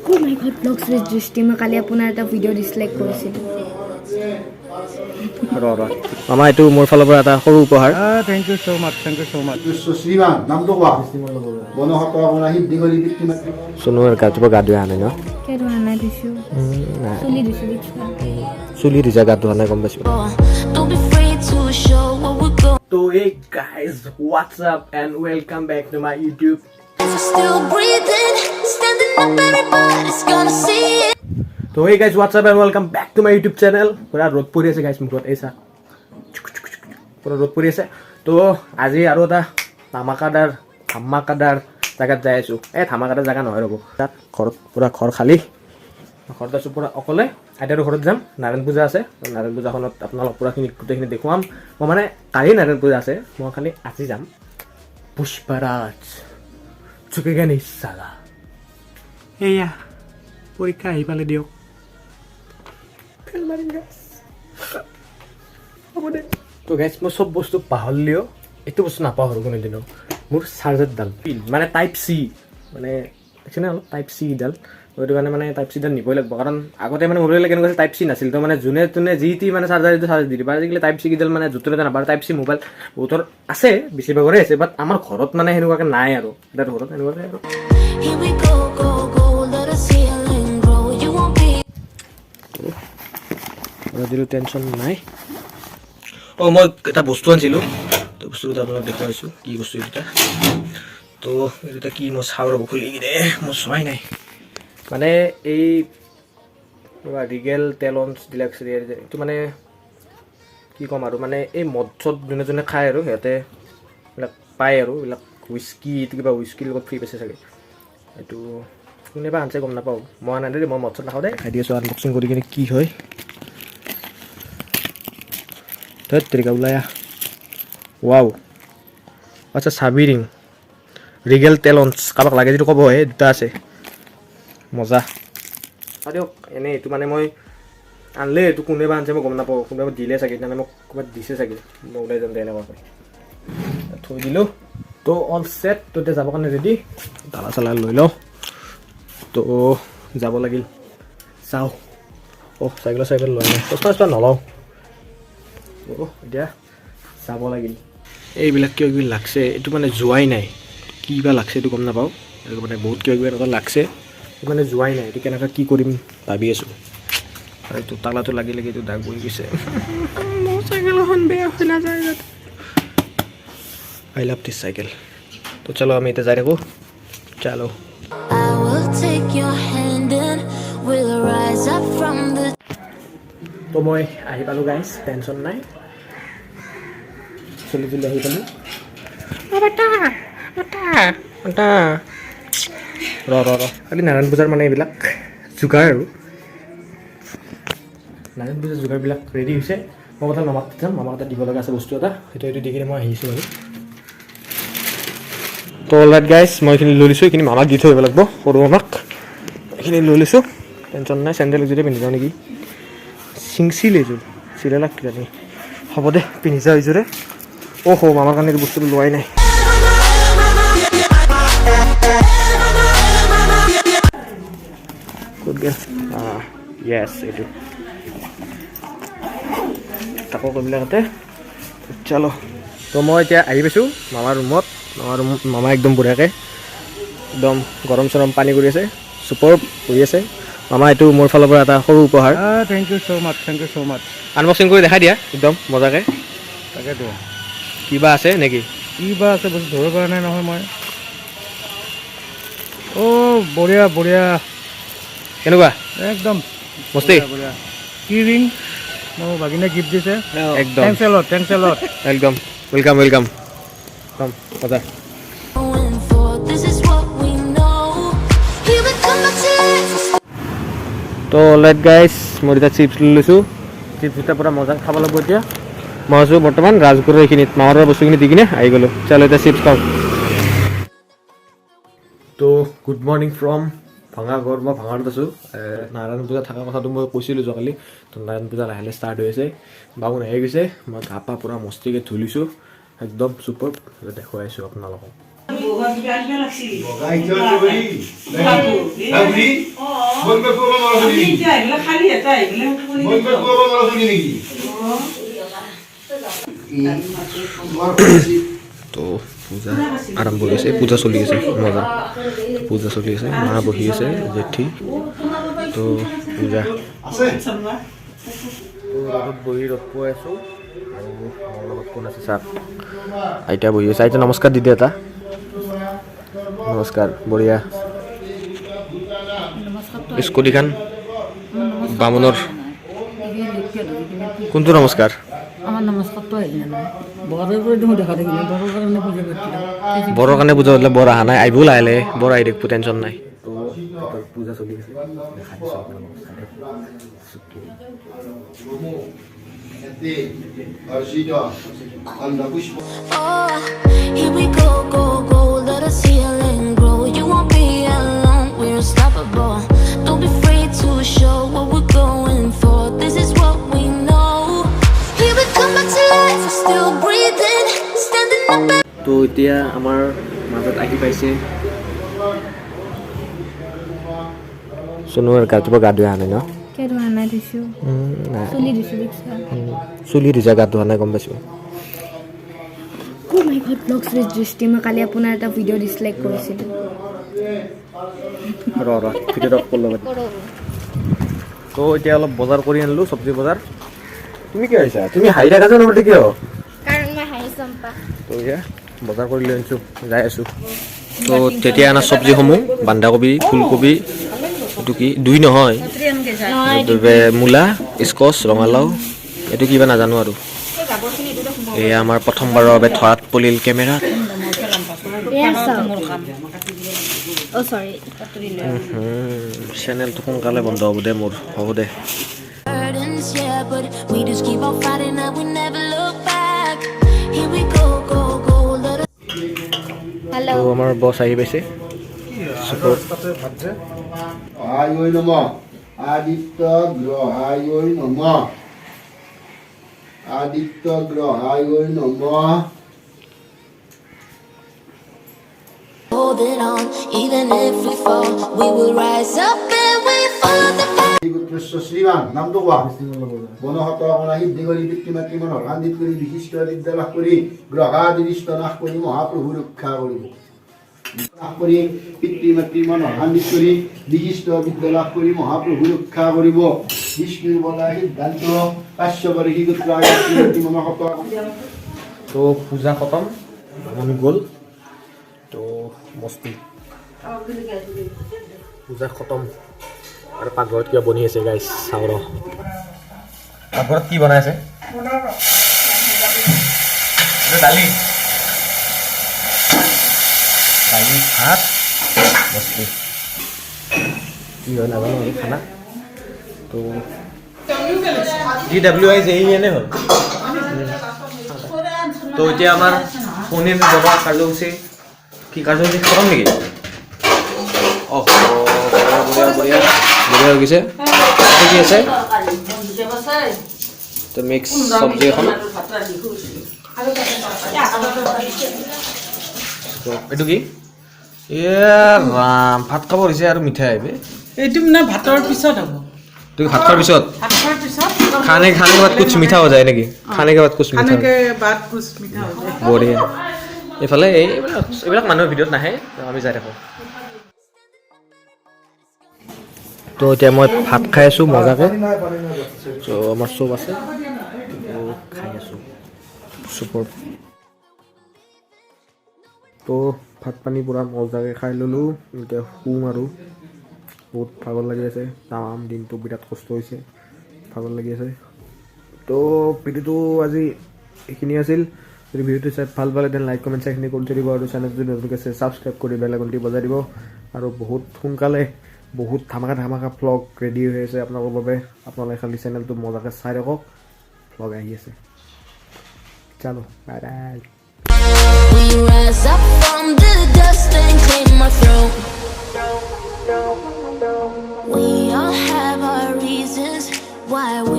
Oh my god, vlogs with Drishti. মই কালি আপোনাৰ এটা ভিডিঅ' ডিছলাইক কৰিছিলোঁ। মামা এইটো মোৰ ফালৰ পৰা এটা সৰু উপহাৰ। Thank you so much. শ্ৰীমান নামটো কোৱা বনহতৰ আপোনাৰ হিদ্দিগলি পিতৃমাতৃ সোণৰ গাটোৰ গা ধুই আনে ন কেটো আনা দিছোঁ চুলি দিছোঁ চুলি দিছা গা ধোৱা নাই গম পাইছোঁ তো এই guys what's up and welcome back to my YouTube তো এই guys what's up and welcome back to my YouTube channel পুৰা ৰ'দ পৰি আছে গাইজ মুখত এই চা পুৰা ৰ'দ পৰি আছে তো আজি আৰু এটা ধামাকাদাৰ জেগাত যাই আছোঁ এই ধামাকাদাৰ জেগা নহয় ৰ'ব তাত ঘৰত পুৰা ঘৰ খালী ঘৰত আছোঁ পুৰা অকলে আইতাৰো ঘৰত যাম নাৰায়ণ পূজা আছে নাৰায়ণ পূজাখনত আপোনালোক পুৰাখিনি গোটেইখিনি দেখুৱাম মই মানে কালি নাৰায়ণ পূজা আছে মই খালি আজি যাম পুষ্পাৰাজ চুকেগা নিচালা এয়া পৰীক্ষা আহি পালে দিয়ক হ'ব দে তো গাইজ মই চব বস্তু পাহৰিলেও এইটো বস্তু নাপাহৰোঁ কোনোদিনো মোৰ চাৰ্জাৰডাল মানে টাইপ চি মানে দেখিছেনে অলপ টাইপ চি ডাল সেইটো কাৰণে মানে টাইপ চিডাল নিবই লাগিব কাৰণ আগতে মানে মোবাইল কেনেকুৱা টাইপ চি নাছিল তো মানে যোনে যি টি মানে চাৰ্জাৰ চাৰ্জ দি দিব আজিকালি টাইপ চি কিডাল মানে য'তে নাপায় টাইপ চি মোবাইল বহুতৰ আছে বেছিভাগৰে আছে বাট আমাৰ ঘৰত মানে সেনেকুৱাকৈ নাই আৰু দাদাৰ ঘৰত এনেকুৱাকৈ আৰু দিলোঁ টেনশ্যন নাই অঁ মই এটা বস্তু আনিছিলোঁ তো বস্তুটো আপোনাক দেখুৱাইছোঁ কি বস্তু এইকেইটা তো এইকেইটা কি মই চাওঁ ৰ'ব খুলি কিনে মই চোৱাই নাই মানে এই ৰিগেল টেলন্স ডিলাক্স এইটো মানে কি ক'ম আৰু মানে এই মদ চদ যোনে খায় আৰু সিহঁতে এইবিলাক পায় আৰু এইবিলাক হুইস্কি এইটো কিবা হুইস্কিৰ লগত ফ্ৰী পাইছে চাগে এইটো কোনেবা আনিছে গম নাপাওঁ মই আনা দেই মই মদ চদ নাখাওঁ দেই খাই দি আছোঁ আনবক্সিং কৰি কিনে কি হয় ধেত তেৰিকা ওলাই আহ ৱাও আচ্ছা চাবি ৰিং ৰিগেল টেলন্স কাৰোবাক লাগে যিটো ক'ব হে দুটা আছে মজা দিয়ক এনেই এইটো মানে মই আনিলে এইটো কোনেবা আনিছে মই গম নাপাওঁ কোনোবা দিলে চাগে সেইদিনা মোক ক'ৰবাত দিছে চাগে মই ওলাই যাম এনেকুৱাকৈ থৈ দিলোঁ তো অল ছেট তো এতিয়া যাবৰ কাৰণে ৰেডি দালা চালা লৈ লওঁ তো যাব লাগিল চাওঁ অহ চাইকেল লৈ নাই চচমা নলওঁ এতিয়া যাব লাগিল এইবিলাক কিবা কিবি লাগছে এইটো মানে যোৱাই নাই কি বা লাগছে এইটো গম নাপাওঁ এইটো মানে বহুত কিবা কিবি এনেকুৱা লাগছে মানে যোৱাই নাই এইটো কেনেকৈ কি কৰিম ভাবি আছোঁ আৰু এইটো তালাটো লাগি এইটো দাগ বহি গৈছে মোৰ চাইকেলখন বেয়া হৈ নাযায় যাতে আই লাভ দিছ চাইকেল তো চলো আমি এতিয়া যাই থাকোঁ চালো তো মই আহি পালোঁ গাইজ টেনশ্যন নাই চলি আহি পালোঁ খালি নাৰায়ণ পূজাৰ মানে এইবিলাক যোগাৰ আৰু নাৰায়ণ পূজাৰ যোগাৰবিলাক ৰেডি হৈছে মই কথা মামাক যাম মামাক এটা দিব লগা আছে বস্তু এটা সেইটো দি কিনে মই আহিছোঁ আৰু তো অলৰাইট গাইজ মই এইখিনি লৈ লৈছোঁ এইখিনি মামাক দি থৈ আহিব লাগিব সৰু মামাক এইখিনি লৈ লৈছোঁ টেনশ্যন নাই চেণ্ডেল যদি পিন্ধি যাওঁ নেকি চিংচিল এইযোৰ চিলে লাগ কিজানি হ'ব দে পিন্ধি যাওঁ এইযোৰে অহ' মামাৰ কাৰণে এইটো বস্তুটো লোৱাই নাই ক'ত গেল য়েছ এইটো তাকো কবিলাকতে চলো তো মই এতিয়া আহি পাইছোঁ মামাৰ ৰুমত মামা একদম বঢ়িয়াকৈ একদম গৰম চৰম পানী কৰি আছে চুপাৰ কৰি আছে মামা এইটো মোৰ ফালৰ পৰা এটা সৰু উপহাৰ Thank you so much. Unboxing কৰি দেখাই দিয়া একদম মজাকৈ তাকেতো কিবা আছে নেকি কিবা আছে বস্তু ধৰিব পৰা নাই নহয় মই অ' বঢ়িয়া কেনেকুৱা একদম মস্তি কি ৰিং মোৰ বাগিনে গিফ্ট দিছে একদম থেংকছ এ লট একদম ৱেলকাম মজা তো অলৰাইট গাইজ মই এতিয়া চিপছ লৈ লৈছোঁ চিপছ দুটা পূৰা মজা খাব লাগিব এতিয়া মই আছোঁ বৰ্তমান ৰাজগুৰুৰ এইখিনিত মামাৰ বস্তুখিনি দি কিনে আহি গ'লোঁ চলো এতিয়া চিপছ খাওঁ তো গুড মৰ্ণিং ফ্ৰম ভাঙাঘৰ মই ভাঙাৰত আছোঁ নাৰায়ণ পূজা থকাৰ কথাটো মই কৈছিলোঁ যোৱাকালি তো নাৰায়ণ পূজা লাহে ষ্টাৰ্ট হৈ আছে বাবুন আহি গৈছে মই গা পা পূৰা মস্তিকৈ ধুলিছোঁ একদম চুপাৰ দেখুৱাই আছোঁ আপোনালোকক বন্ধ করব না শুনি খালি এটা এগুলো বন্ধ করব না শুনি নাকি তো পূজা আৰম্ভ হৈছে পূজা চলি আছে মজা পূজা চলি আছে মা বহি আছে জেঠি তো পূজা আছে ৰ'দত বহি ৰ'দ পোৱাই আছোঁ আৰু মোৰ লগত কোন আছে ছাৰ আইতা বহি আছে আইতা নমস্কাৰ দি দে এটা নমস্কাৰ বঢ়িয়া স্কুটিখন বামুণৰ কোনটো নমস্কাৰ আমাৰ নমস্কাৰটা হইল না বড় কৰে তুমি দেখা দেখি বড় কাৰণে পূজা কৰতে বড়ৰ কাৰণে পূজা হ'লে বৰ অহা নাই আহিবও লাহে লাহে বৰ আহি দেখব টেনশ্যন নাই তো পূজা চলি আছে এতে অর্জিত আন্দা পুষ্প Oh, here we go, go, go. Let us heal and grow. You won't be alone. We're unstoppable. Don't be afraid to show what we're going for. This is what we know. Here we come back to life. We're still breathing, standing up. তো এতিয়া আমাৰ মাজত আহি পাইছে সোণৰ ৰাতিপুৱা গা ধুই অহা নাই ন কিয় ধোৱা নাই ধুইছোঁ চুলি ধুইছোঁ দেখিছা চুলি ধুইছা গা ধোৱা নাই গম পাইছোঁ অ' মাই গড ব্লগছ উইথ দৃষ্টি মই কালি আপোনাৰ এটা ভিডিঅ' ডিছলাইক কৰিছিলোঁ ৰ ভিডিঅ'টো অফ কৰি ল'ব তো এতিয়া অলপ বজাৰ কৰি আনিলোঁ চব্জি বজাৰ তুমি কি আহিছা তুমি হাঁহি থাকা যে নহ'লে কিয় কাৰণ মই হাঁহি চম্পা তো এতিয়া বজাৰ কৰি লৈ আনিছোঁ যাই আছোঁ তো তেতিয়া অনা চব্জিসমূহ বন্ধাকবি ফুলকবি এইটো কি দুই নহয় মূলা স্কচ ৰঙালাও এইটো কিবা নাজানো আৰু এয়া আমাৰ প্ৰথমবাৰৰ বাবে ধৰাত পৰিল কেমেৰাত অ' চৰি চেনেলটো সোনকালে বন্ধ হ'ব দে মোৰ হ'ব দে Burdens, yeah, but we just keep on fighting and we never look back. Here we go, go, go. Let us. Hello' তো আমাৰ বছ আহি পাইছে আয় ওই নম আদিত্য গ্রহায় ওই নম আদিত্য গ্রহায় ওই নম Holding on, even if we fall, we will rise up and we follow the path. শ্রীমান নামটো কোৱা বনহত অনাহি দিগলি পিতৃ মাতৃ মনৰ কান্দিত কৰি বিশিষ্ট বিদ্যা লাভ কৰি গ্ৰহাদিষ্ট নাশ কৰি মহাপ্ৰভু ৰক্ষা কৰিব নাশ কৰি পিতৃ মাতৃ মনৰ কান্দিত কৰি বিশিষ্ট বিদ্যা লাভ কৰি মহাপ্ৰভু ৰক্ষা কৰিব বিষ্ণুৰ বলা সিদ্ধান্ত কাশ্যপৰি গোত্ৰ পিতৃ মনহত তো পূজা খতম আমি গ'ল তো মস্তি পূজা খতম আৰু পাকঘৰত কিবা বনি আছে গাইছ চাওঁ ৰ পাকঘৰত কি বনাই আছে দালি দালি ভাত বস্তু কি হয় নাজানো আৰু খানা তো DWI JEN হ'ল তো এতিয়া আমাৰ পনীৰ বনোৱা কাৰ্যসূচী কি কাৰ্যসূচী খতম নেকি অহ বঢ়িয়া বঢ়িয়া বঢ়িয়া হৈ গৈছে কি আছে তো মিক্স চব্জি এখন এইটো কি ৰাম ভাত খাব হৈছে আৰু মিঠাই আহিবে এইটো মানে ভাতৰ পিছত হ'ব তুমি ভাত খোৱাৰ পিছত খানে খানে के बाद कुछ मीठा हो जाए नेকি खाने के बाद कुछ मीठा खाने के बाद कुछ मीठा हो जाए বঢ়িয়া এইফালে এইবিলাক মানুহৰ ভিডিঅ'ত নাহে আমি যাই থাকোঁ তো এতিয়া মই ভাত খাই আছোঁ মজাকৈ তো আমাৰ চুপ আছে খাই আছোঁ চুপৰ তো ভাত পানী পূৰা মজাকৈ খাই ল'লোঁ এতিয়া শুম আৰু বহুত ভাগৰ লাগি আছে তামাম দিনটো বিৰাট কষ্ট হৈছে ভাগৰ লাগি আছে তো ভিডিঅ'টো আজি এইখিনি আছিল যদি ভিডিঅ'টো চাই ভাল পালে দেন লাইক কমেণ্ট সেইখিনি কৰি দিব আৰু চেনেলটো যদি নতুনকৈ আছে ছাবস্ক্ৰাইব কৰি বেল আইকনটি বজাই দিব আৰু বহুত সোনকালে বহুত ধামাকা ভ্লগ ৰেডি হৈ আছে আপোনালোকৰ বাবে আপোনালোকে খালি চেনেলটো মজাকৈ চাই থাকক ভ্লগ আহি আছে চলো bye bye We rise up from the dust and claim our throne. We all have our reasons why we